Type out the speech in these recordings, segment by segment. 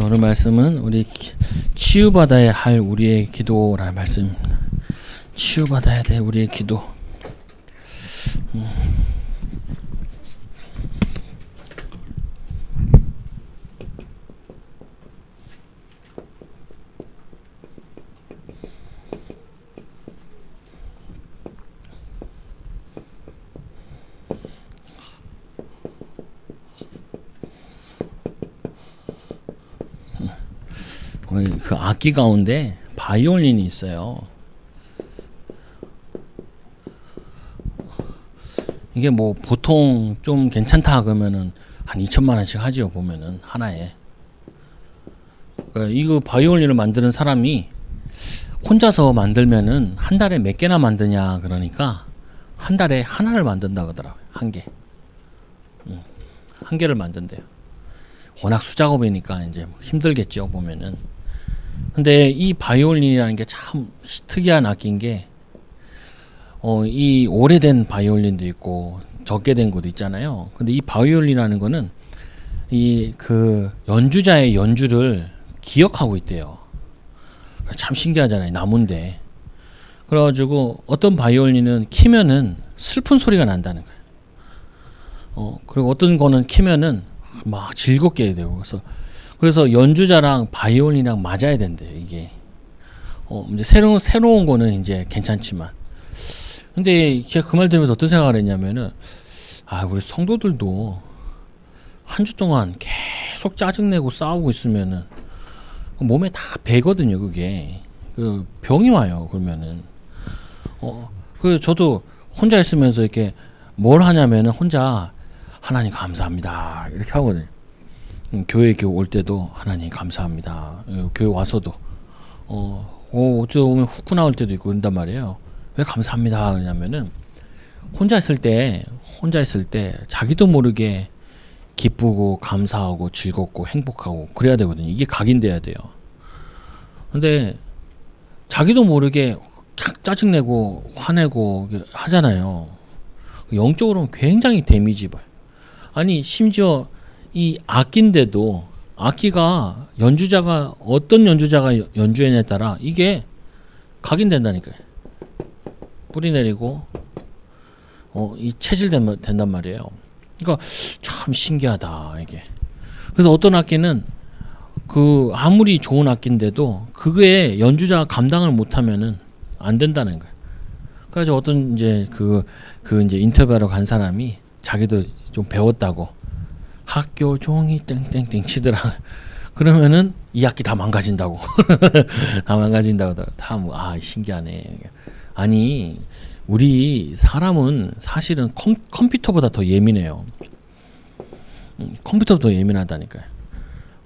오늘 말씀은 우리 치유받아야 할 우리의 기도라는 말씀입니다. 치유받아야 돼 우리의 기도. 그 악기 가운데 바이올린이 있어요. 이게 뭐 보통 좀 괜찮다 그러면은 한 2천만 원씩 하지요. 보면은 하나에. 그러니까 이거 바이올린을 만드는 사람이 혼자서 만들면은 한 달에 몇 개나 만드냐 그러니까 한 달에 하나를 만든다 그러더라고요. 한 개. 한 개를 만든대요. 워낙 수작업이니까 이제 힘들겠죠 보면은. 근데 이 바이올린이라는 게 참 특이한 악기인 게, 이 오래된 바이올린도 있고 적게 된 것도 있잖아요. 근데 이 바이올린이라는 거는 이 그 연주자의 연주를 기억하고 있대요. 참 신기하잖아요. 나무인데. 그래가지고 어떤 바이올린은 키면은 슬픈 소리가 난다는 거예요. 그리고 어떤 거는 키면은 막 즐겁게 해야 되고, 그래서 연주자랑 바이올린이랑 맞아야 된대요, 이게. 이제 새로운 거는 이제 괜찮지만. 근데 제가 그 말 들으면서 어떤 생각을 했냐면은, 우리 성도들도 한 주 동안 계속 짜증내고 싸우고 있으면은 몸에 다 배거든요, 그게. 그 병이 와요, 그러면은. 저도 혼자 있으면서 이렇게 뭘 하냐면은 혼자 하나님 감사합니다, 이렇게 하거든요. 교회 이렇게 올 때도 하나님 감사합니다. 교회 와서도 어떻게 보면 후크 나올 때도 있고 그런단 말이에요. 왜 감사합니다 그러냐면은 혼자 있을 때 자기도 모르게 기쁘고 감사하고 즐겁고 행복하고 그래야 되거든요. 이게 각인돼야 돼요. 근데 자기도 모르게 짜증내고 화내고 하잖아요. 영적으로는 굉장히 데미지 봐요. 아니 심지어 이 악기인데도 악기가 어떤 연주자가 연주했냐에 따라 이게 각인된다니까요. 뿌리 내리고 이 체질 된단 말이에요. 그러니까 참 신기하다 이게. 그래서 어떤 악기는 그 아무리 좋은 악기인데도 그게 연주자가 감당을 못하면은 안 된다는 거예요. 그래서 어떤 이제 그 이제 인터뷰하러 간 사람이 자기도 좀 배웠다고. 학교 종이 땡땡땡 치더라. 그러면은 이 악기 다 망가진다고. 다 망가진다고. 신기하네. 아니 우리 사람은 사실은 컴퓨터보다 더 예민해요. 컴퓨터보다 더 예민하다니까요.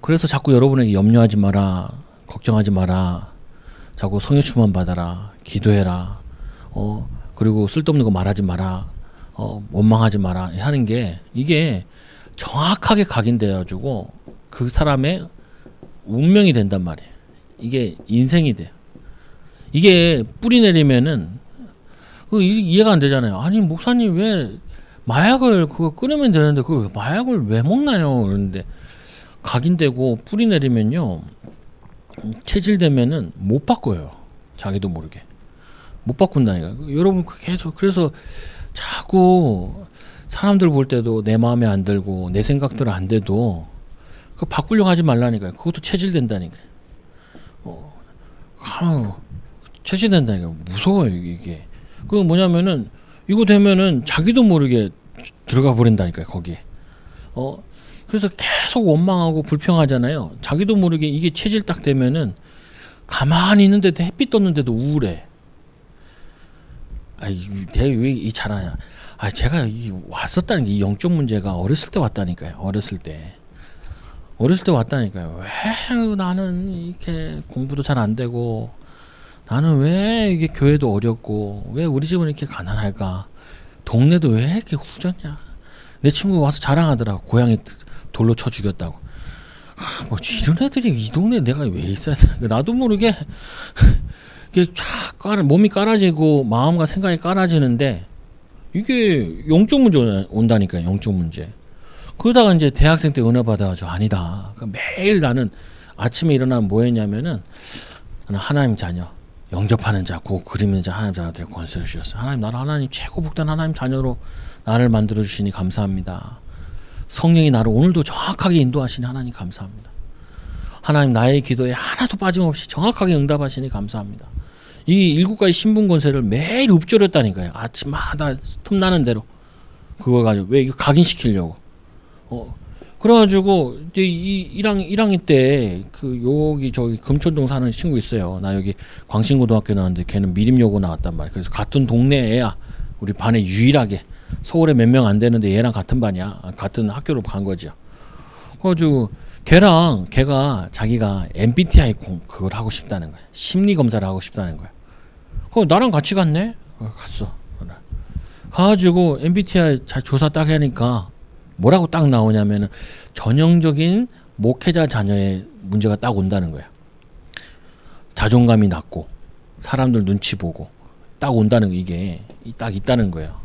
그래서 자꾸 여러분에게 염려하지 마라, 걱정하지 마라, 자꾸 성령충만 받아라, 기도해라, 그리고 쓸데없는 거 말하지 마라, 원망하지 마라 하는 게 이게 정확하게 각인되어가지고 그 사람의 운명이 된단 말이에요. 이게 인생이 돼요. 이게 뿌리 내리면은 이해가 안 되잖아요. 아니 목사님 왜 마약을 그거 끊으면 되는데 그 마약을 왜 먹나요? 그런데 각인되고 뿌리 내리면요 체질되면은 못 바꿔요. 자기도 모르게 못 바꾼다니까. 여러분 계속 그래서 자꾸 사람들 볼 때도 내 마음에 안 들고 내 생각대로 안 돼도 그 바꾸려고 하지 말라니까요. 그것도 체질된다니까요. 체질된다니까. 무서워요 이게. 그 뭐냐면은 이거 되면은 자기도 모르게 들어가 버린다니까요 거기에. 그래서 계속 원망하고 불평하잖아요. 자기도 모르게 이게 체질 딱 되면은 가만히 있는데도 햇빛 떴는데도 우울해. 내가 왜 이 잘하냐. 제가 왔었다는 게 이 영적 문제가 어렸을 때 왔다니까요. 어렸을 때 왔다니까요. 왜 나는 이렇게 공부도 잘 안 되고, 나는 왜 이게 교회도 어렵고, 왜 우리 집은 이렇게 가난할까? 동네도 왜 이렇게 후졌냐? 내 친구 와서 자랑하더라고. 고양이 돌로 쳐 죽였다고. 뭐 이런 애들이 이 동네에 내가 왜 있어야 돼? 나도 모르게 이게 몸이 깔아지고 마음과 생각이 깔아지는데 이게 영적 문제 온다니까요. 영적 문제. 그러다가 이제 대학생 때 은혜 받아가지고 아니다. 그러니까 매일 나는 아침에 일어나면 뭐 했냐면은 나는 하나님 자녀, 영접하는 자, 고 그리는 자, 하나님 자녀들의 권세를 주셨어요. 하나님, 나를 하나님 최고 복된 하나님 자녀로 나를 만들어 주시니 감사합니다. 성령이 나를 오늘도 정확하게 인도하시니 하나님 감사합니다. 하나님, 나의 기도에 하나도 빠짐없이 정확하게 응답하시니 감사합니다. 이 7가지 신분 권세를 매일 읊조렸다니까요. 아침마다 틈나는 대로 그걸 가지고 왜 이거 각인시키려고. 그래가지고 이 1학년 때 그 여기 저기 금천동 사는 친구 있어요. 나 여기 광신고등학교 나왔는데 걔는 미림여고 나왔단 말이야. 그래서 같은 동네 애야. 우리 반에 유일하게 서울에 몇 명 안 되는데 얘랑 같은 반이야. 같은 학교로 간 거죠. 그래가지고 걔가 자기가 MBTI 그걸 하고 싶다는 거야. 심리 검사를 하고 싶다는 거야. 나랑 같이 갔네. 갔어. 가가지고 MBTI 잘 조사 딱 하니까 뭐라고 딱 나오냐면은 전형적인 목회자 자녀의 문제가 딱 온다는 거야. 자존감이 낮고 사람들 눈치 보고 딱 온다는 거, 이게 딱 있다는 거야.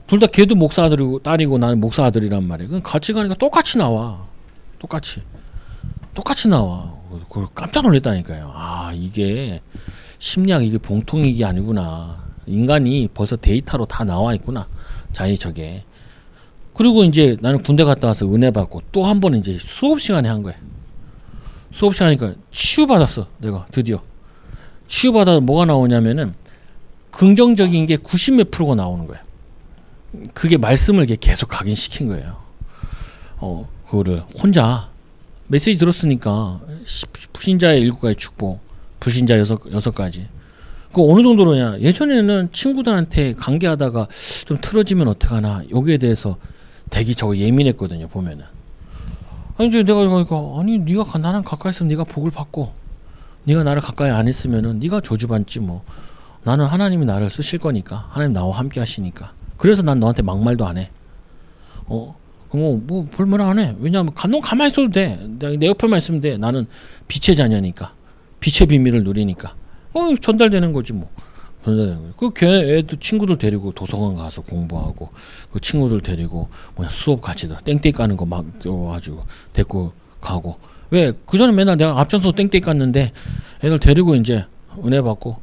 둘 다 걔도 목사 아들이고 딸이고 나는 목사 아들이란 말이야. 그럼 같이 가니까 똑같이 나와. 똑같이 나와. 그걸 깜짝 놀랐다니까요. 아, 이게 심리학, 이게 봉통이게 아니구나. 인간이 벌써 데이터로 다 나와 있구나. 자기 저게. 그리고 이제 나는 군대 갔다 와서 은혜 받고 또 한 번 이제 수업 시간에 한 거야. 수업 시간이니까 치유받았어. 내가 드디어. 치유받아서 뭐가 나오냐면은 긍정적인 게 90몇 프로가 나오는 거야. 그게 말씀을 계속 각인시킨 거예요. 그거를 혼자 메시지 들었으니까 불신자의 7가지 축복, 불신자 6가지. 그 어느 정도로냐? 예전에는 친구들한테 관계하다가 좀 틀어지면 어떡하나 여기에 대해서 되게 저거 예민했거든요. 보면은 아니 이제 내가 그러니까 아니 네가 나랑 가까이 있으면 네가 복을 받고 네가 나를 가까이 안 했으면은 네가 저주받지 뭐. 나는 하나님이 나를 쓰실 거니까 하나님 나와 함께 하시니까. 그래서 난 너한테 막말도 안 해. 뭐 별말 안 해. 왜냐하면 넌 가만히 있어도 돼. 내 옆에만 있으면 돼. 나는 빛의 자녀니까. 빛의 비밀을 누리니까. 전달되는 거지 뭐. 전달되는 거지. 걔 애도 친구들 데리고 도서관 가서 공부하고 그 친구들 데리고 뭐냐 수업 같이 들어. 땡땡 까는 거 막 와가지고 데리고 가고. 왜? 그 전에 맨날 내가 앞장서서 땡땡 깠는데 애들 데리고 이제 은혜 받고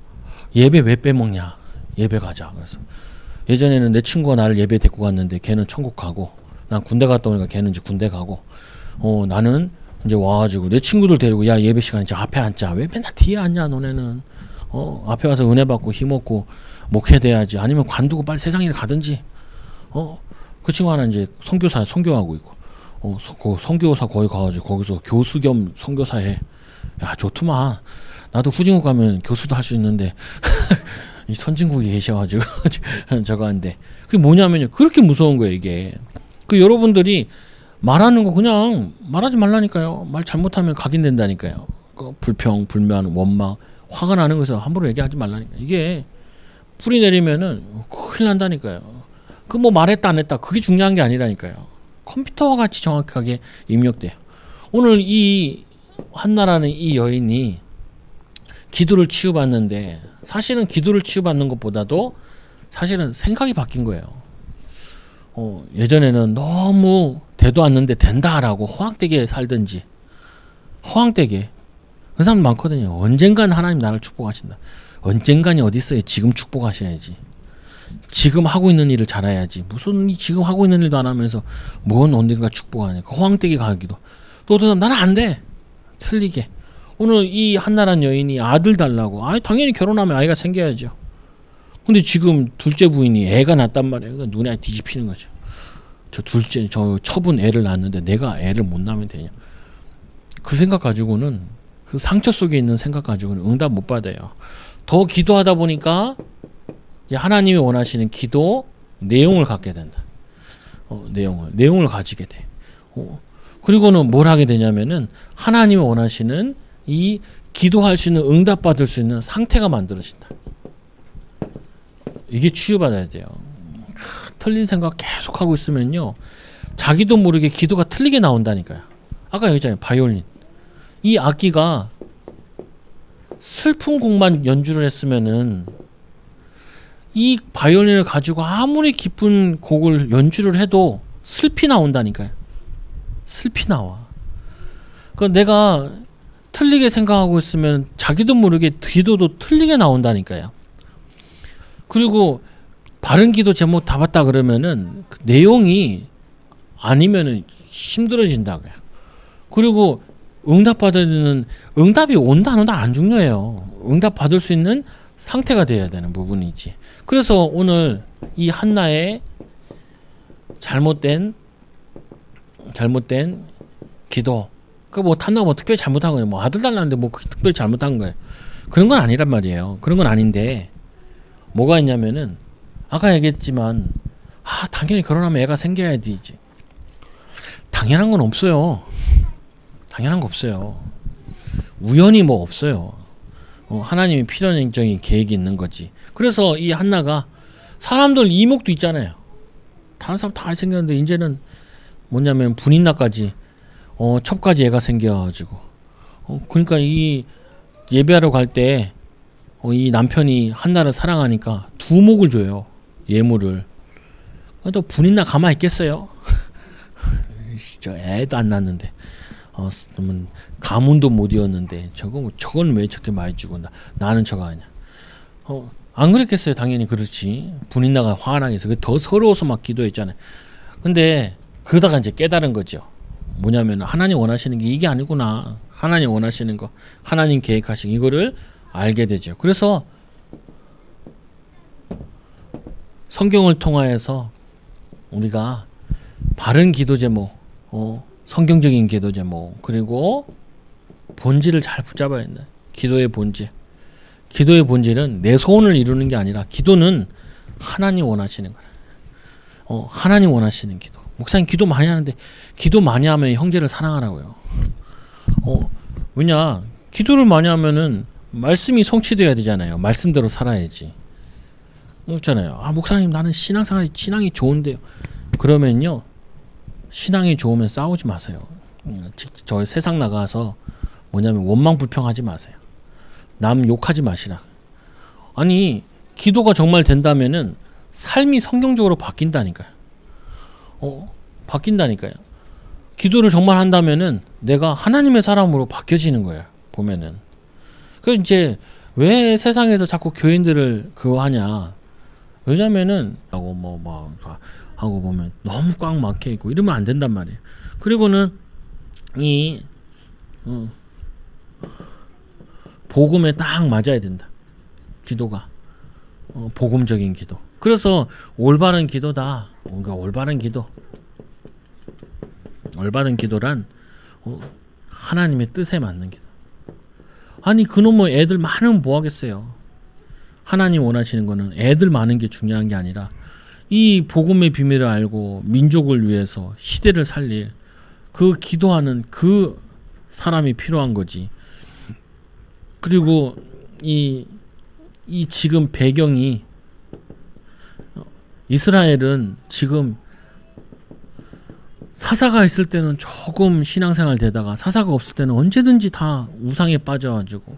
예배 왜 빼먹냐. 예배 가자. 그래서 예전에는 내 친구가 나를 예배 데리고 갔는데 걔는 천국 가고 난 군대 갔다 오니까 걔는 이제 군대 가고 나는 이제 와가지고 내 친구들 데리고 야 예배 시간에 이제 앞에 앉자. 왜 맨날 뒤에 앉냐 너네는. 앞에 와서 은혜 받고 힘없고 목회돼야지. 아니면 관두고 빨리 세상 일 가든지. 그 친구 하나 이제 선교사 선교하고 있고 그 선교사 거기 가가지고 거기서 교수 겸 선교사 해. 야 좋더만. 나도 후진국 가면 교수도 할 수 있는데 이 선진국에 계셔가지고 저거 한데 그게 뭐냐면요. 그렇게 무서운 거예요 이게. 그 여러분들이 말하는 거 그냥 말하지 말라니까요. 말 잘못하면 각인된다니까요. 그 불평, 불만, 원망, 화가 나는 것을 함부로 얘기하지 말라니까. 이게 뿌리 내리면은 큰일 난다니까요. 그 뭐 말했다 안 했다 그게 중요한 게 아니라니까요. 컴퓨터와 같이 정확하게 입력돼요. 오늘 이 한나라는 이 여인이 기도를 치유받는데 사실은 기도를 치유받는 것보다도 사실은 생각이 바뀐 거예요. 예전에는 너무 되도 않는데 된다라고 허황되게 살든지 허황되게 그런 사람 많거든요. 언젠간 하나님 나를 축복하신다. 언젠간이 어디 있어요. 지금 축복하셔야지. 지금 하고 있는 일을 잘해야지. 무슨 지금 하고 있는 일도 안 하면서 뭔 언젠가 축복하냐. 허황되게 가기도. 또 어떤 사람 나는 안 돼. 틀리게. 오늘 이 한나란 여인이 아들 달라고. 당연히 결혼하면 아이가 생겨야죠. 근데 지금 둘째 부인이 애가 낳단 말이에요. 그러니까 눈에 뒤집히는 거죠. 저 둘째, 저 처분 애를 낳았는데 내가 애를 못 낳으면 되냐. 그 생각 가지고는 그 상처 속에 있는 생각 가지고는 응답 못 받아요. 더 기도하다 보니까 하나님이 원하시는 기도 내용을 갖게 된다. 내용을 가지게 돼. 그리고는 뭘 하게 되냐면은 하나님이 원하시는 이 기도할 수 있는 응답 받을 수 있는 상태가 만들어진다. 이게 치유받아야 돼요. 틀린 생각 계속 하고 있으면요. 자기도 모르게 기도가 틀리게 나온다니까요. 아까 얘기했잖아요. 바이올린. 이 악기가 슬픈 곡만 연주를 했으면은 이 바이올린을 가지고 아무리 기쁜 곡을 연주를 해도 슬피 나온다니까요. 슬피 나와. 그 내가 틀리게 생각하고 있으면 자기도 모르게 기도도 틀리게 나온다니까요. 그리고 바른 기도 제목 다 봤다 그러면은 그 내용이 아니면은 힘들어진다고요. 그리고 응답이 온다 안 온다 안 중요해요. 응답 받을 수 있는 상태가 돼야 되는 부분이지. 그래서 오늘 이 한나의 잘못된 기도. 그 뭐 한나가 뭐 특별히 잘못한 거예요. 뭐 아들 달라는데 뭐 특별히 잘못한 거예요. 그런 건 아니란 말이에요. 그런 건 아닌데 뭐가 있냐면은 아까 얘기했지만 당연히 결혼하면 애가 생겨야 되지. 당연한 건 없어요. 당연한 거 없어요. 우연히 뭐 없어요. 하나님이 필연적인 계획이 있는 거지. 그래서 이 한나가 사람들 이목도 있잖아요. 다른 사람 다 생겼는데 이제는 뭐냐면 분인나까지 첩까지 애가 생겨가지고 그러니까 이 예배하러 갈 때 이 남편이 한나를 사랑하니까 두목을 줘요. 예물을. 또 분인나 가만히 있겠어요? 저 애도 안 낳았는데 가문도 못 이었는데 저건 왜 저렇게 많이 주고 나는 저거 아니야. 안 그랬겠어요. 당연히 그렇지. 분인나가 화가 나겠어. 더 서러워서 막 기도했잖아요. 근데 그러다가 이제 깨달은 거죠. 뭐냐면 하나님 원하시는 게 이게 아니구나. 하나님 원하시는 거, 하나님 계획하신 이거를 알게 되죠. 그래서 성경을 통하여서 우리가 바른 기도 제목, 성경적인 기도 제목, 그리고 본질을 잘 붙잡아야 된다. 기도의 본질. 기도의 본질은 내 소원을 이루는 게 아니라 기도는 하나님 원하시는 거야. 하나님 원하시는 기도. 목사님 기도 많이 하는데 기도 많이 하면 형제를 사랑하라고요. 왜냐? 기도를 많이 하면은 말씀이 성취돼야 되잖아요. 말씀대로 살아야지. 그렇잖아요. 목사님 나는 신앙이 좋은데요. 그러면요. 신앙이 좋으면 싸우지 마세요. 저 세상 나가서 뭐냐면 원망 불평하지 마세요. 남 욕하지 마시라. 아니 기도가 정말 된다면은 삶이 성경적으로 바뀐다니까요. 바뀐다니까요. 기도를 정말 한다면은 내가 하나님의 사람으로 바뀌어지는 거예요. 보면은. 그 이제 왜 세상에서 자꾸 교인들을 그거 하냐? 왜냐면은 하고 보면 너무 꽉 막혀 있고 이러면 안 된단 말이에요. 그리고는 이 복음에 딱 맞아야 된다. 기도가 복음적인 기도. 그래서 올바른 기도다. 뭔가 올바른 기도란 하나님의 뜻에 맞는 기도. 아니 그놈의 애들 많으면 뭐 하겠어요. 하나님 원하시는 거는 애들 많은 게 중요한 게 아니라 이 복음의 비밀을 알고 민족을 위해서 시대를 살릴 그 기도하는 그 사람이 필요한 거지. 그리고 이 지금 배경이 이스라엘은 지금 사사가 있을 때는 조금 신앙생활 되다가 사사가 없을 때는 언제든지 다 우상에 빠져가지고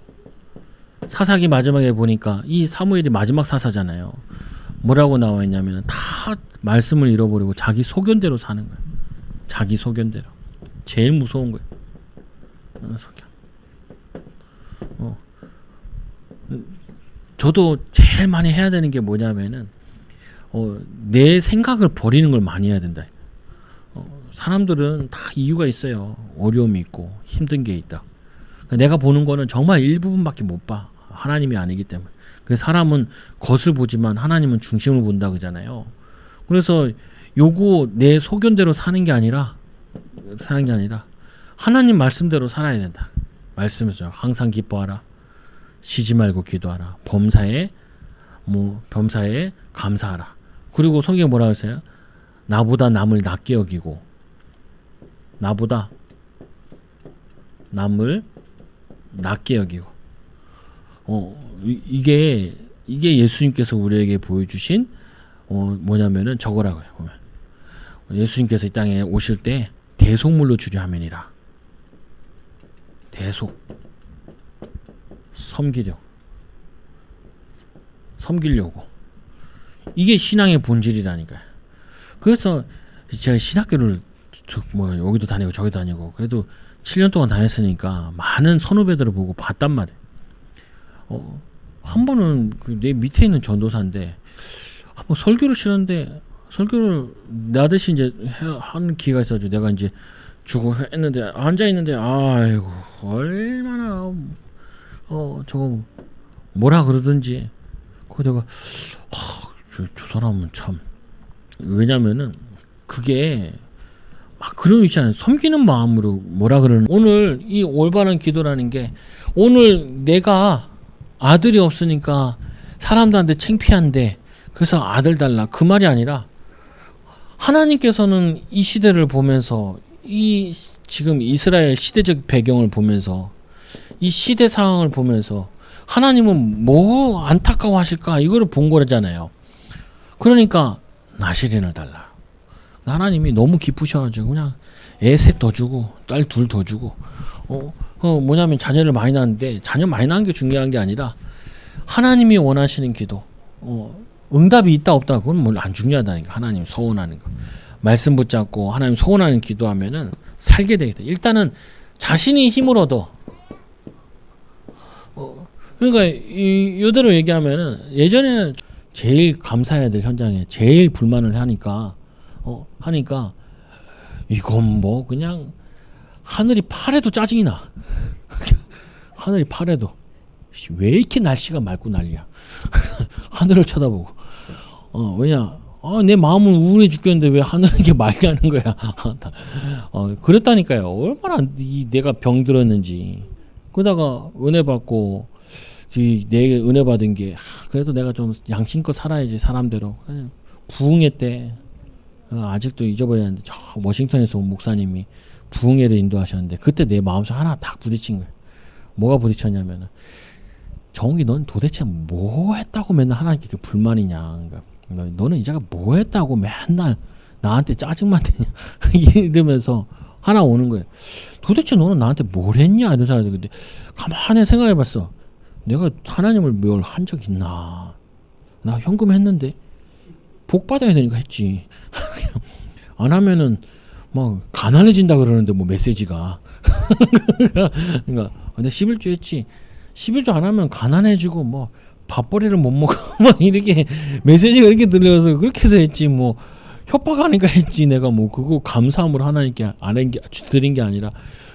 사사기 마지막에 보니까 이 사무엘이 마지막 사사잖아요. 뭐라고 나와 있냐면 다 말씀을 잃어버리고 자기 소견대로 사는 거예요. 자기 소견대로. 제일 무서운 거예요. 소견. 저도 제일 많이 해야 되는 게 뭐냐면은 내 생각을 버리는 걸 많이 해야 된다. 사람들은 다 이유가 있어요. 어려움이 있고 힘든 게 있다. 내가 보는 거는 정말 일부분밖에 못 봐. 하나님이 아니기 때문에. 그 사람은 겉을 보지만 하나님은 중심을 본다 그러잖아요. 그래서 요거 내 소견대로 사는 게 아니라 하나님 말씀대로 살아야 된다. 말씀에서 항상 기뻐하라. 쉬지 말고 기도하라. 범사에 감사하라. 그리고 성경에 뭐라고 했어요? 나보다 남을 낮게 여기고 나보다 남을 낮게 여기고 이게 예수님께서 우리에게 보여주신 뭐냐면은 저거라고요. 보면 예수님께서 이 땅에 오실 때 대속물로 주려 함이니라. 대속 섬기려고 이게 신앙의 본질이라니까요. 그래서 제가 신학교를 여기도 다니고 저기도 다니고 그래도 7년 동안 다녔으니까 많은 선후배들을 보고 봤단 말이에요. 한 번은 내 밑에 있는 전도사인데 한번 설교를 싫었는데 설교를 나 대신 이제 하는 기회가 있어가지고 내가 이제 주고 했는데 앉아 있는데 아이고 얼마나 저거 뭐라 그러든지 그 내가 저 사람은 참 왜냐면은 그게 막 그런 있잖아요. 섬기는 마음으로 뭐라 그러는 오늘 이 올바른 기도라는 게 오늘 내가 아들이 없으니까 사람들한테 창피한데 그래서 아들 달라 그 말이 아니라 하나님께서는 이 시대를 보면서 이 지금 이스라엘 시대적 배경을 보면서 이 시대 상황을 보면서 하나님은 뭐 안타까워하실까 이거를 본 거잖아요. 그러니까 나시린을 달라. 하나님이 너무 기쁘셔가지고 그냥 애 셋 더 주고 딸 둘 더 주고 뭐냐면 자녀를 많이 낳았는데 자녀 많이 낳은 게 중요한 게 아니라 하나님이 원하시는 기도 응답이 있다 없다 그건 뭘 안 중요하다니까. 하나님 소원하는 거 말씀 붙잡고 하나님 소원하는 기도하면은 살게 되겠다. 일단은 자신이 힘을 얻어. 그러니까 이대로 얘기하면은 예전에는 제일 감사해야 될 현장에 제일 불만을 하니까 이건 뭐 그냥 하늘이 파래도 짜증이 나. 하늘이 파래도 왜 이렇게 날씨가 맑고 난리야. 하늘을 쳐다보고 왜냐 내 마음은 우울해 죽겠는데 왜 하늘이 이렇게 맑게 하는 거야. 그랬다니까요. 얼마나 내가 병들었는지. 그러다가 은혜 받고 내 은혜 받은 게 그래도 내가 좀 양심껏 살아야지 사람대로. 부흥회 때 아직도 잊어버렸는데 저 워싱턴에서 온 목사님이 부흥회를 인도하셨는데 그때 내 마음속 하나 딱 부딪힌 거예요. 뭐가 부딪혔냐면은 정욱이 넌 도대체 뭐 했다고 맨날 하나님께 그 불만이냐. 그러니까 너는 이제가 뭐 했다고 맨날 나한테 짜증만 내냐. 이러면서 하나 오는 거예요. 도대체 너는 나한테 뭘 했냐 이런 사람들. 근데 가만히 생각해봤어. 내가 하나님을 뭘 한 적 있나. 나 현금 했는데 복 받아야 되니까 했지. 안 하면은 막 가난해진다 그러는데 뭐 메시지가. 그러니까 근데 11조 했지. 11조 안 하면 가난해지고 뭐 밥벌이를 못 먹고 막 이렇게 메시지가 이렇게 들려서 그렇게 해서 했지. 뭐 협박하니까 했지. 내가 뭐 그거 감사함으로 하나님께 드린 게 아니라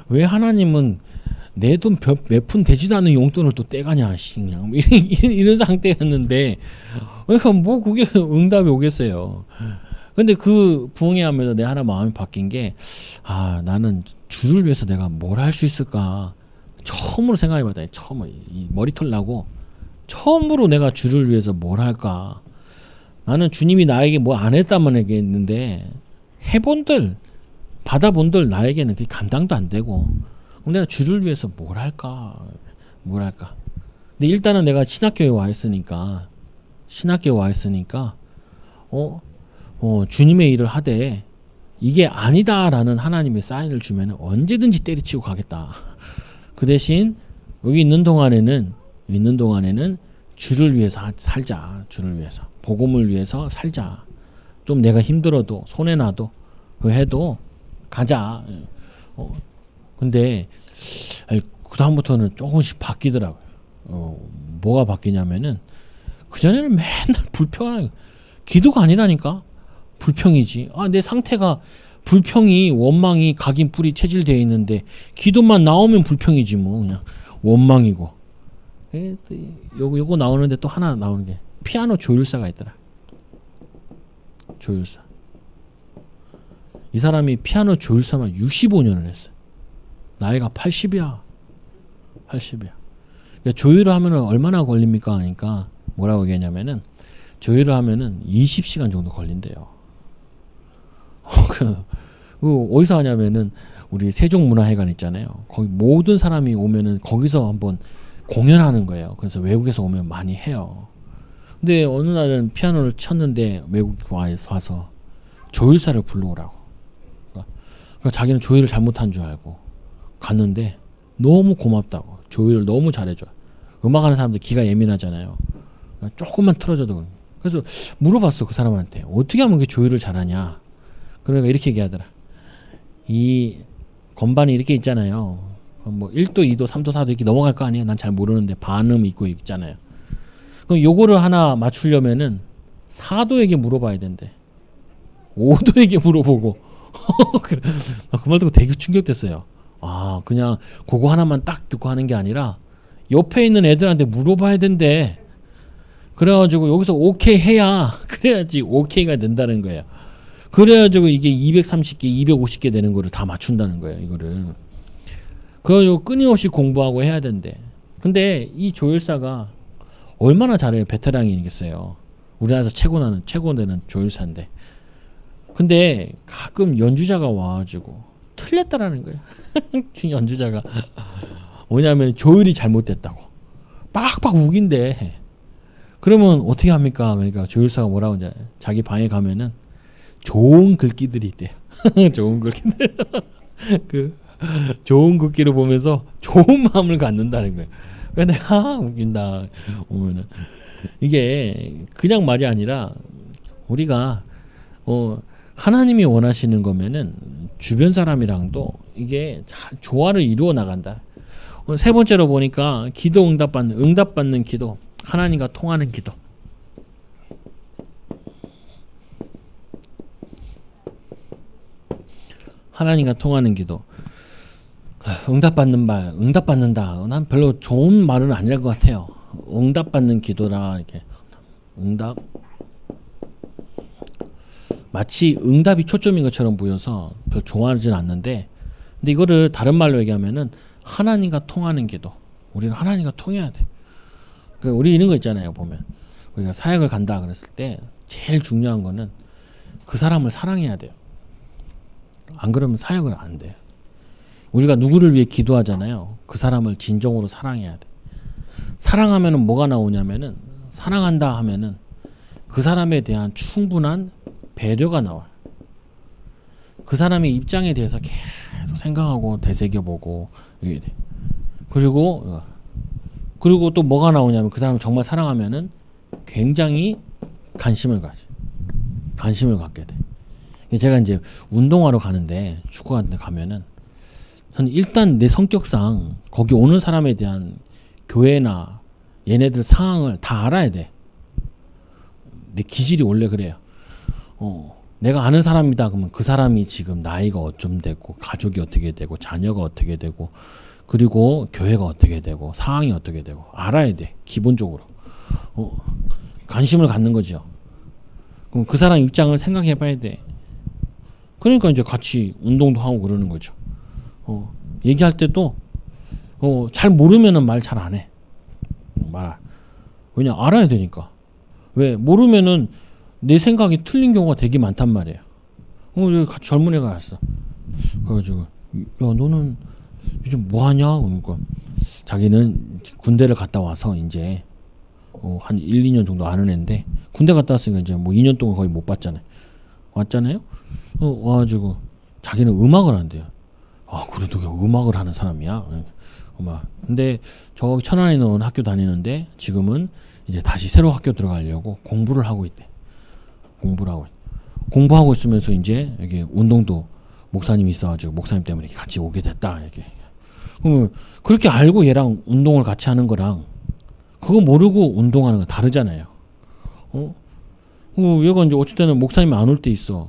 왜 하나님은 내 돈 몇 푼 되지도 않는 용돈을 또 떼가냐 그냥 이런 상태였는데 그러니까 뭐 그게 응답이 오겠어요. 근데 그 부흥회 하면서 내 하나 마음이 바뀐 게 나는 주를 위해서 내가 뭘 할 수 있을까 처음으로 생각해봤다. 처음으로 이 머리털 나고 처음으로 내가 주를 위해서 뭘 할까. 나는 주님이 나에게 뭐 안 했다만 얘기했는데 해본들 받아본들 나에게는 그게 감당도 안 되고 그럼 내가 주를 위해서 뭘 할까. 근데 일단은 내가 신학교에 와 있으니까 주님의 일을 하되 이게 아니다라는 하나님의 사인을 주면 언제든지 때려치고 가겠다. 그 대신 여기 있는 동안에는 주를 위해서 살자. 주를 위해서 복음을 위해서 살자. 좀 내가 힘들어도 손해나도 그 해도 가자. 근데 그 다음부터는 조금씩 바뀌더라고요. 뭐가 바뀌냐면은 그 전에는 맨날 불평 기도가 아니라니까 불평이지. 내 상태가 불평이 원망이 각인 뿌리 체질되어 있는데 기도만 나오면 불평이지 뭐 그냥 원망이고. 요거 나오는데 또 하나 나오는 게 피아노 조율사가 있더라. 조율사. 이 사람이 피아노 조율사만 65년을 했어요. 나이가 80이야. 그러니까 조율을 하면은 얼마나 걸립니까? 하니까 뭐라고 얘기하냐면은 조율을 하면은 20시간 정도 걸린대요. 어디서 하냐면은 우리 세종문화회관 있잖아요. 거기 모든 사람이 오면은 거기서 한번 공연하는 거예요. 그래서 외국에서 오면 많이 해요. 근데 어느 날은 피아노를 쳤는데 외국 와서 조율사를 불러오라고. 그러니까 자기는 조율을 잘못한 줄 알고 갔는데 너무 고맙다고. 조율을 너무 잘해줘. 음악하는 사람들 귀가 예민하잖아요. 조금만 틀어줘도. 그래서 물어봤어 그 사람한테 어떻게 하면 그 조율을 잘하냐. 그러니까 이렇게 얘기하더라. 이 건반이 이렇게 있잖아요. 뭐 1도, 2도, 3도, 4도 이렇게 넘어갈 거 아니에요. 난 잘 모르는데 반음 있고 있잖아요. 그럼 요거를 하나 맞추려면은 4도에게 물어봐야 된대. 5도에게 물어보고. 그 말 듣고 되게 충격됐어요. 아, 그냥 그거 하나만 딱 듣고 하는 게 아니라 옆에 있는 애들한테 물어봐야 된대. 그래가지고 여기서 오케이 해야 그래야지 오케이가 된다는 거예요. 그래가지고 이게 230개, 250개 되는 거를 다 맞춘다는 거예요. 이거를. 그래가지고 끊임없이 공부하고 해야 된대. 근데 이 조율사가 얼마나 잘해요. 베테랑이겠어요. 우리나라에서 최고 되는 조율사인데. 근데 가끔 연주자가 와가지고 틀렸다라는 거예요. 연주자가 뭐냐면 조율이 잘못됐다고 빡빡 우긴대. 그러면 어떻게 합니까? 그러니까 조율사가 뭐라고 이제 자기 방에 가면은 좋은 글귀들이 있대요. 좋은 글귀들. 그 좋은 글귀를 보면서 좋은 마음을 갖는다는 거예요. 근데 웃긴다. 보면은 이게 그냥 말이 아니라 우리가 하나님이 원하시는 거면은 주변 사람이랑도 이게 잘 조화를 이루어 나간다. 세 번째로 보니까 기도 응답받는 기도, 하나님과 통하는 기도. 하나님과 통하는 기도. 응답받는다. 난 별로 좋은 말은 아닐 것 같아요. 응답받는 기도라 이렇게 응답. 마치 응답이 초점인 것처럼 보여서 별 좋아하진 않는데, 근데 이거를 다른 말로 얘기하면은 하나님과 통하는 기도. 우리는 하나님과 통해야 돼. 그러니까 우리 이런 거 있잖아요. 보면 우리가 사역을 간다 그랬을 때 제일 중요한 거는 그 사람을 사랑해야 돼요. 안 그러면 사역을 안 돼요. 우리가 누구를 위해 기도하잖아요. 그 사람을 진정으로 사랑해야 돼. 사랑하면은 뭐가 나오냐면은, 사랑한다 하면은 그 사람에 대한 충분한 배려가 나와요. 그 사람의 입장에 대해서 계속 생각하고 되새겨보고 이게 돼. 그리고 또 뭐가 나오냐면 그 사람을 정말 사랑하면은 굉장히 관심을 갖게 돼. 제가 이제 운동하러 가는데, 축구 같은 데 가면은 저는 일단 내 성격상 거기 오는 사람에 대한 교회나 얘네들 상황을 다 알아야 돼. 내 기질이 원래 그래요. 내가 아는 사람이다 그러면 그 사람이 지금 나이가 어쩜 되고, 가족이 어떻게 되고, 자녀가 어떻게 되고, 그리고 교회가 어떻게 되고, 상황이 어떻게 되고 알아야 돼. 기본적으로 관심을 갖는 거죠. 그럼 그 사람 입장을 생각해 봐야 돼. 그러니까 이제 같이 운동도 하고 그러는 거죠. 얘기할 때도 잘 모르면은 말 잘 안 해. 왜냐, 알아야 되니까. 왜 모르면은 내 생각이 틀린 경우가 되게 많단 말이에요. 여기 같이 젊은 애가 왔어. 그래가지고 야, 너는 요즘 뭐 하냐? 그러니까 자기는 군대를 갔다 와서 이제 한 1, 2년 정도 아는 애인데, 군대 갔다 왔으니까 이제 뭐 2년 동안 거의 못 봤잖아요. 왔잖아요. 와가지고 자기는 음악을 한대요. 아, 그래도 음악을 하는 사람이야. 음악. 근데 저 천안에 있는 학교 다니는데 지금은 이제 다시 새로 학교 들어가려고 공부를 하고 있대. 공부하고 있으면서 이제 여기 운동도 목사님이 있어가지고 목사님 때문에 같이 오게 됐다. 이렇게. 그러면 그렇게 알고 얘랑 운동을 같이 하는 거랑 그거 모르고 운동하는 건 다르잖아요. 얘가 이제 어쩔 때는 목사님이 안 올 때 있어.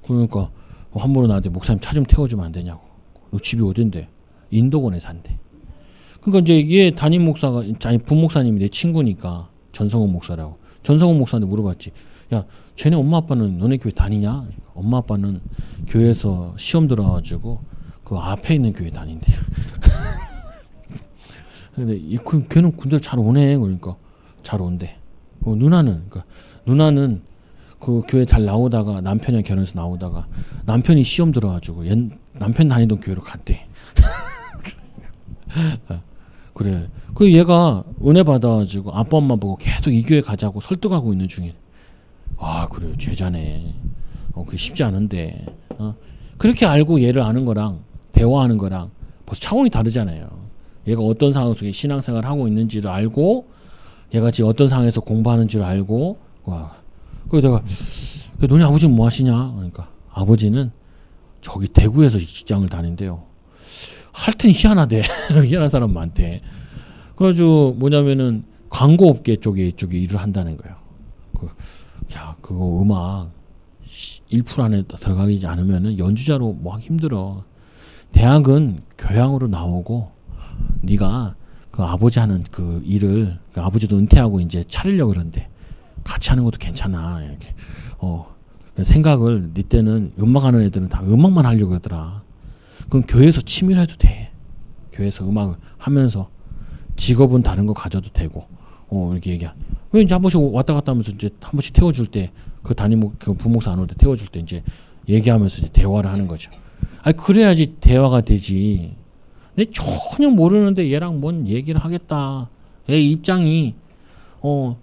그러니까 함부로 나한테 목사님 차 좀 태워주면 안 되냐고. 너 집이 어딘데? 인도권에 산대. 그러니까 이제 얘 담임 목사가, 아니 부목사님이 내 친구니까, 전성훈 목사라고. 전성훈 목사한테 물어봤지. 야, 쟤네 엄마 아빠는 너네 교회 다니냐? 엄마 아빠는 교회에서 시험 들어가지고 그 앞에 있는 교회 다닌대. 근데 걔는 군대를 잘 오네. 그러니까 잘 온대. 누나는 그 교회 잘 나오다가 남편이랑 결혼해서 나오다가 남편이 시험 들어가지고 남편 다니던 교회로 갔대. 그래. 그 얘가 은혜 받아가지고 아빠 엄마 보고 계속 이 교회 가자고 설득하고 있는 중이래. 아, 그래요. 제자네. 그게 쉽지 않은데. 그렇게 알고 얘를 아는 거랑 대화하는 거랑 벌써 차원이 다르잖아요. 얘가 어떤 상황 속에 신앙생활을 하고 있는지를 알고, 얘가 지금 어떤 상황에서 공부하는지를 알고. 와. 그래서 내가, 너네 아버지는 뭐 하시냐? 그러니까 아버지는 저기 대구에서 직장을 다닌대요. 하여튼 희한하대. 희한한 사람 많대. 그래가지고 뭐냐면은 광고업계 쪽에 일을 한다는 거예요. 야, 그거 음악 1% 안에 들어가지 않으면은 연주자로 뭐 하기 힘들어. 대학은 교양으로 나오고 네가 그 아버지 하는 그 일을 그 아버지도 은퇴하고 이제 차리려고 그러는데 같이 하는 것도 괜찮아. 이렇게 생각을 네 때는 음악하는 애들은 다 음악만 하려고 그러더라. 그럼 교회에서 취미로 해도 돼. 교회에서 음악을 하면서 직업은 다른 거 가져도 되고 이렇게 얘기야. 왜 이제 한 번씩 왔다 갔다 하면서 이제 한 번씩 태워줄 때 그 그 부목사 안 올 때 태워줄 때 이제 얘기하면서 이제 대화를 하는 거죠. 아니 그래야지 대화가 되지. 내 전혀 모르는데 얘랑 뭔 얘기를 하겠다. 얘 입장이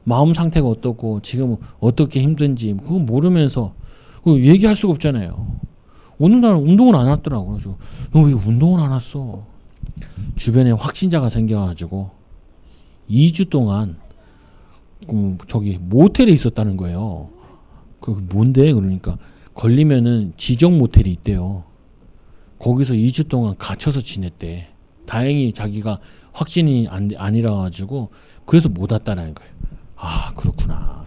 마음 상태가 어떻고 지금 어떻게 힘든지 그거 모르면서 얘기할 수가 없잖아요. 어느 날 운동을 안 왔더라고. 그래서 너 왜 운동을 안 왔어? 주변에 확진자가 생겨가지고 2주 동안 저기 모텔에 있었다는 거예요. 그 뭔데? 그러니까 걸리면은 지정 모텔이 있대요. 거기서 2주 동안 갇혀서 지냈대. 다행히 자기가 확진이 아니라 가지고 그래서 못 왔다라는 거예요. 아 그렇구나.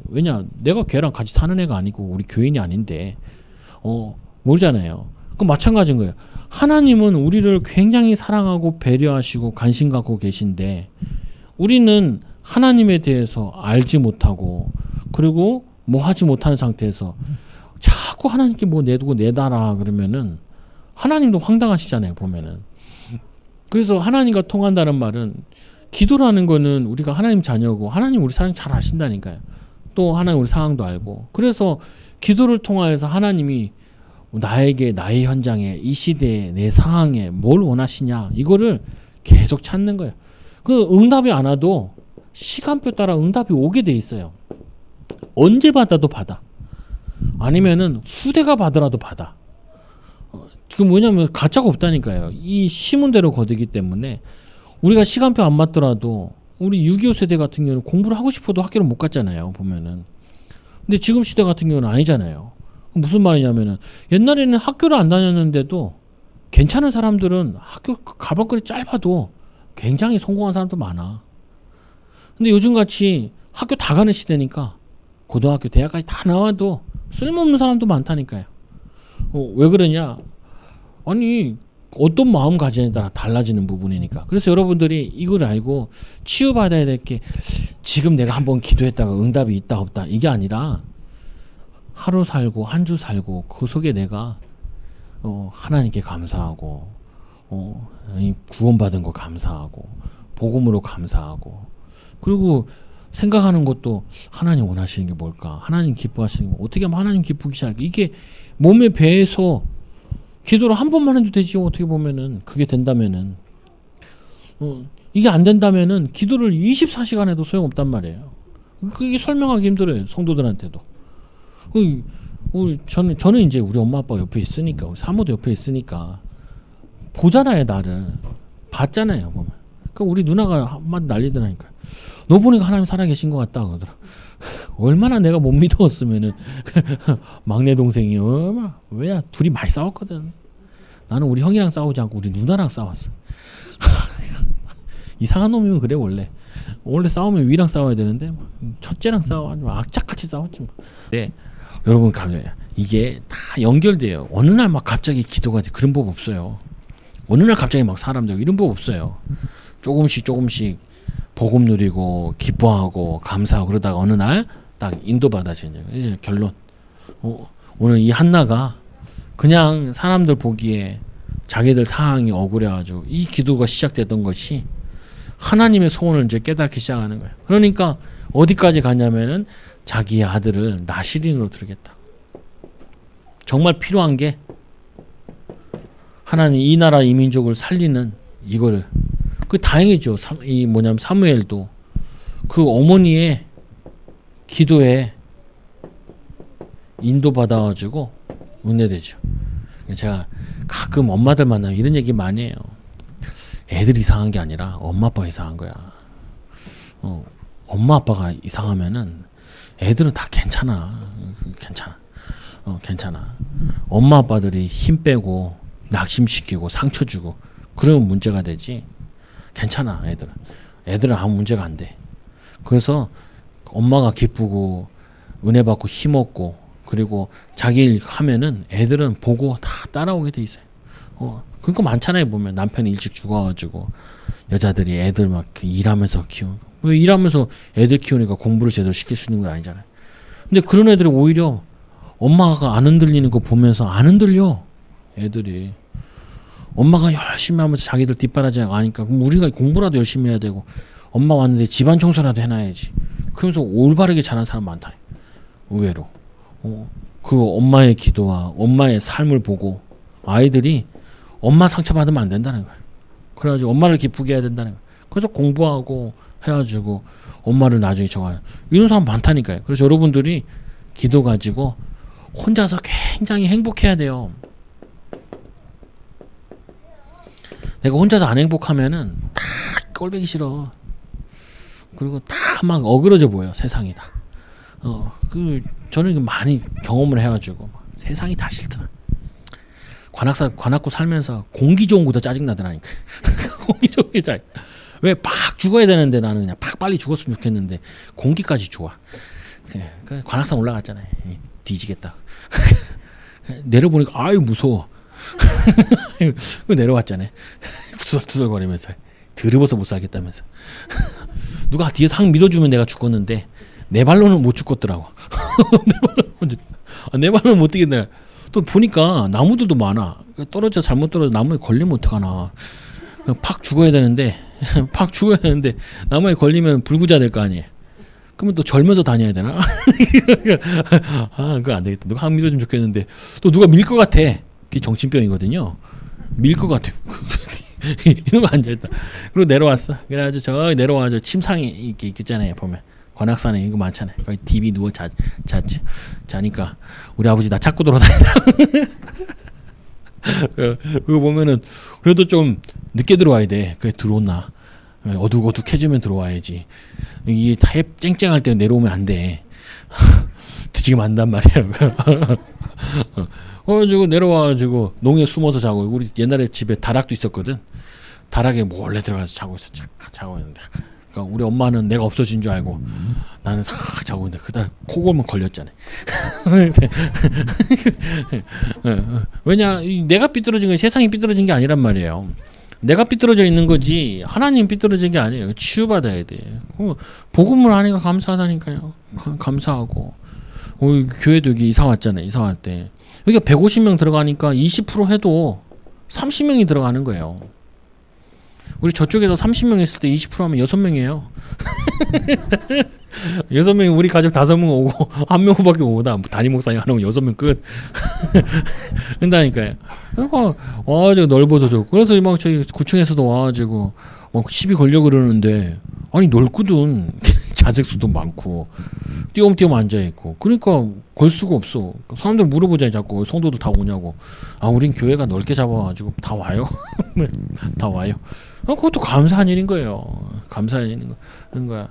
왜냐 내가 걔랑 같이 사는 애가 아니고 우리 교인이 아닌데 모르잖아요. 그럼 마찬가지인 거예요. 하나님은 우리를 굉장히 사랑하고 배려하시고 관심 갖고 계신데 우리는 하나님에 대해서 알지 못하고 그리고 뭐 하지 못하는 상태에서 자꾸 하나님께 뭐 내두고 내달아 그러면은 하나님도 황당하시잖아요. 보면은. 그래서 하나님과 통한다는 말은 기도라는 거는 우리가 하나님 자녀고 하나님 우리 사랑 잘 아신다니까요. 또 하나님 우리 상황도 알고 그래서 기도를 통하여서 하나님이 나에게 나의 현장에 이 시대에 내 상황에 뭘 원하시냐 이거를 계속 찾는 거예요. 그 응답이 안 와도 시간표 따라 응답이 오게 돼 있어요. 언제 받아도 받아. 아니면은 후대가 받으라도 받아. 그 뭐냐면 가짜가 없다니까요. 이 시문대로 거두기 때문에 우리가 시간표 안 맞더라도 우리 6.25 세대 같은 경우는 공부를 하고 싶어도 학교를 못 갔잖아요. 보면은. 근데 지금 시대 같은 경우는 아니잖아요. 무슨 말이냐면은 옛날에는 학교를 안 다녔는데도 괜찮은 사람들은 학교 가방거리 짧아도 굉장히 성공한 사람도 많아. 근데 요즘같이 학교 다 가는 시대니까 고등학교, 대학까지 다 나와도 쓸모없는 사람도 많다니까요. 왜 그러냐? 아니 어떤 마음가짐에 따라 달라지는 부분이니까. 그래서 여러분들이 이걸 알고 치유받아야 될 게 지금 내가 한번 기도했다가 응답이 있다 없다 이게 아니라 하루 살고 한 주 살고 그 속에 내가 하나님께 감사하고 구원받은 거 감사하고 복음으로 감사하고 그리고 생각하는 것도 하나님 원하시는 게 뭘까? 하나님 기뻐하시는 거 어떻게 하면 하나님 기쁘기 시작할까? 이게 몸에 배에서 기도를 한 번만 해도 되지 어떻게 보면은 그게 된다면은 이게 안 된다면은 기도를 24시간 해도 소용없단 말이에요. 그게 설명하기 힘들어요. 성도들한테도. 저는 이제 우리 엄마 아빠 옆에 있으니까 우리 사모도 옆에 있으니까 보잖아요. 나를 봤잖아요. 보면. 그러니까 우리 누나가 한마디 난리더라니까. 너 보니까 하나님 살아계신 것 같다 그러더라. 얼마나 내가 못 믿었으면은 막내 동생이 왜야 둘이 많이 싸웠거든. 나는 우리 형이랑 싸우지 않고 우리 누나랑 싸웠어. 이상한 놈이면 그래 원래 싸우면 위랑 싸워야 되는데 첫째랑 싸워 악착같이 싸웠지. 네, 여러분 이게 다 연결돼요. 어느 날 막 갑자기 기도가 돼 그런 법 없어요. 어느 날 갑자기 막 사람들 이런 법 없어요. 조금씩 복음 누리고 기뻐하고 감사하고 그러다가 어느 날 딱 인도받아지는 이제 결론. 오늘 이 한나가 그냥 사람들 보기에 자기들 상황이 억울해가지고 이 기도가 시작됐던 것이 하나님의 소원을 이제 깨닫기 시작하는 거예요. 그러니까 어디까지 가냐면은 자기의 아들을 나시린으로 두겠다. 정말 필요한 게 하나님 이 나라 이 민족을 살리는 이거를 그 다행이죠. 뭐냐면 사무엘도 그 어머니의 기도에 인도받아가지고 은혜되죠. 제가 가끔 엄마들 만나면 이런 얘기 많이 해요. 애들이 이상한 게 아니라 엄마 아빠가 이상한 거야. 엄마 아빠가 이상하면은 애들은 다 괜찮아. 괜찮아. 엄마 아빠들이 힘 빼고 낙심시키고 상처 주고 그러면 문제가 되지. 괜찮아. 애들은 아무 문제가 안 돼. 그래서 엄마가 기쁘고 은혜 받고 힘없고 그리고 자기 일 하면은 애들은 보고 다 따라오게 돼 있어요. 그거 많잖아요. 보면 남편이 일찍 죽어가지고 여자들이 애들 막 일하면서 키우는 거. 왜 일하면서 애들 키우니까 공부를 제대로 시킬 수 있는 건 아니잖아요. 근데 그런 애들이 오히려 엄마가 안 흔들리는 거 보면서 안 흔들려. 애들이 엄마가 열심히 하면서 자기들 뒷바라지 아니까 그럼 우리가 공부라도 열심히 해야 되고 엄마 왔는데 집안 청소라도 해놔야지. 그러면서 올바르게 자란 사람 많다. 의외로 그 엄마의 기도와 엄마의 삶을 보고 아이들이 엄마 상처받으면 안 된다는 거야. 그래가지고 엄마를 기쁘게 해야 된다는 거야. 그래서 공부하고 해가지고 엄마를 나중에 저가 이런 사람 많다니까요. 그래서 여러분들이 기도 가지고 혼자서 굉장히 행복해야 돼요. 내가 혼자서 안 행복하면은 다 꼴보기 싫어. 그리고 다 막 어그러져 보여 세상이 다. 저는 많이 경험을 해가지고 세상이 다 싫더라. 관악구 살면서 공기 좋은 곳도 짜증 나더라니까. 공기 좋은 게 짜증. 왜 팍 죽어야 되는데 나는 그냥 팍 빨리 죽었으면 좋겠는데 공기까지 좋아. 그래 관악산 올라갔잖아요. 뒤지겠다. 내려보니까 아유 무서워. 내려왔잖아요. 투덜투덜거리면서 들어버서 못 살겠다면서. 누가 뒤에서 항 밀어주면 내가 죽었는데 내 발로는 못 죽겠더라고. 내 발로는 못 뛰겠네. 또 보니까 나무들도 많아. 잘못 떨어져 나무에 걸리면 어떡하나. 팍 죽어야 되는데 팍 죽어야 되는데 나무에 걸리면 불구자 될 거 아니에요. 그러면 또 절면서 다녀야 되나? 그거 안 되겠다. 누가 항 밀어주면 좋겠는데 또 누가 밀 것 같아. 그게 정신병이거든요. 밀 것 같아. 이런 거 앉아있다. 그리고 내려왔어. 그래가지고 저 내려와서 침상이 이렇게 있잖아요. 보면 관악산에 이거 많잖아요. 거기 DB 누워 자니까 우리 아버지 나 찾고 돌아다니더라. 그거 보면은 그래도 좀 늦게 들어와야 돼. 그래 들어온나. 어둑어둑해지면 들어와야지. 이게 다 쨍쨍할 때 내려오면 안 돼. 뒤지게 만단 말이야. 그래가지고 내려와가지고 농에 숨어서 자고. 우리 옛날에 집에 다락도 있었거든. 다락에 몰래 들어가서 자고 있는데. 그러니까 우리 엄마는 내가 없어진 줄 알고 나는 다 자고 있는데 그다 코골면 걸렸잖아. 왜냐 내가 삐뚤어진 건 세상이 삐뚤어진 게 아니란 말이에요. 내가 삐뚤어져 있는 거지 하나님 삐뚤어진 게 아니에요. 치유받아야 돼. 복음을 하니까 감사하다니까요. 감사하고 교회도 여기 이사 왔잖아요. 이사 왔 때 여기가 150명 들어가니까 20% 해도 30명이 들어가는 거예요. 우리 저쪽에서 30명 했을 때 20% 하면 6명이에요. 6명이 우리 가족 5명 오고 1명밖에 오다. 담임 목사님 안 오면 6명 끝. 한다니까요. 그러니까 와가지고 넓어져서 그래서 막 저희 9층에서도 와가지고 막 시비 걸려 그러는데 아니 넓거든. 자식수도 많고 띄엄띄엄 앉아있고 그러니까 걸 수가 없어. 사람들 물어보잖아요. 자꾸 성도도 다 오냐고. 우린 교회가 넓게 잡아가지고 다 와요. 다 와요. 그것도 감사한 일인 거예요. 감사한 일인 거야.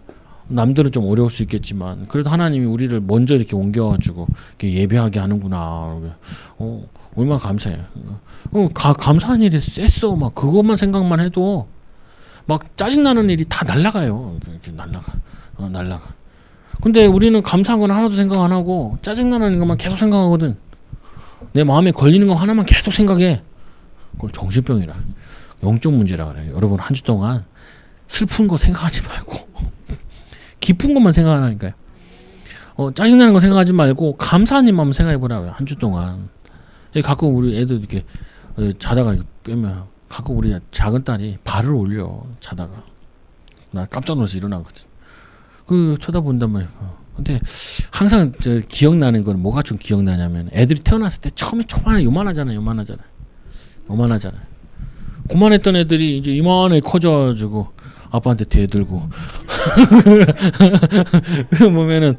남들은 좀 어려울 수 있겠지만 그래도 하나님이 우리를 먼저 이렇게 옮겨가지고 이렇게 예배하게 하는구나. 얼마나 감사해요. 감사한 일이 셌어. 막 그것만 생각만 해도 막 짜증나는 일이 다 날라가요. 이렇게 날라가. 근데 우리는 감사한 건 하나도 생각 안 하고 짜증나는 것만 계속 생각하거든. 내 마음에 걸리는 거 하나만 계속 생각해. 그걸 정신병이라. 영적 문제라 그래요. 여러분 한 주 동안 슬픈 거 생각하지 말고 기쁜 것만 생각하라니까요. 짜증나는 거 생각하지 말고 감사한 일만 한번 생각해 보라고요. 한 주 동안. 가끔 우리 애들 이렇게 자다가 빼면 가끔 우리 작은 딸이 발을 올려 자다가 나 깜짝 놀라서 일어나거든. 쳐다본단 말이야. 근데 항상 기억나는 건 뭐가 좀 기억나냐면 애들이 태어났을 때 처음에 요만하잖아요. 그만했던 애들이 이제 이만하게 커져가지고 아빠한테 대들고 보면은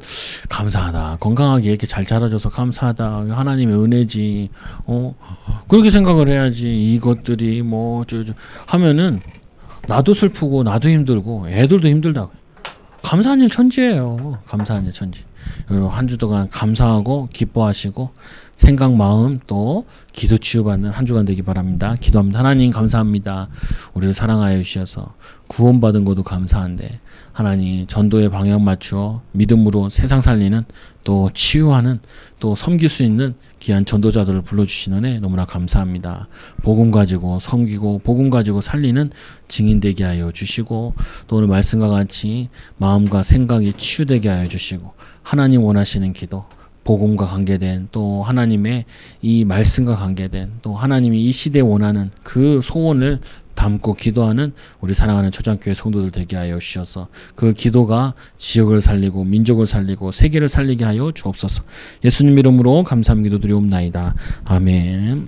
감사하다. 건강하게 이렇게 잘 자라줘서 감사하다. 하나님의 은혜지. 그렇게 생각을 해야지. 이것들이 하면은 나도 슬프고 나도 힘들고 애들도 힘들다고. 감사한 일 천지예요. 감사한 일 천지. 한 주 동안 감사하고 기뻐하시고 생각 마음 또 기도 치유받는 한 주간 되기 바랍니다. 기도합니다. 하나님 감사합니다. 우리를 사랑하여 주셔서 구원받은 것도 감사한데 하나님 전도의 방향 맞추어 믿음으로 세상 살리는 또 치유하는 또 섬길 수 있는 귀한 전도자들을 불러주시는 애 너무나 감사합니다. 복음 가지고 섬기고 복음 가지고 살리는 증인 되게 하여 주시고 또 오늘 말씀과 같이 마음과 생각이 치유되게 하여 주시고 하나님 원하시는 기도 복음과 관계된 또 하나님의 이 말씀과 관계된 또 하나님이 이 시대에 원하는 그 소원을 담고 기도하는 우리 사랑하는 초장교회 성도들 되게 하여 주셔서 그 기도가 지역을 살리고 민족을 살리고 세계를 살리게 하여 주옵소서. 예수님 이름으로 감사함 기도드리옵나이다. 아멘.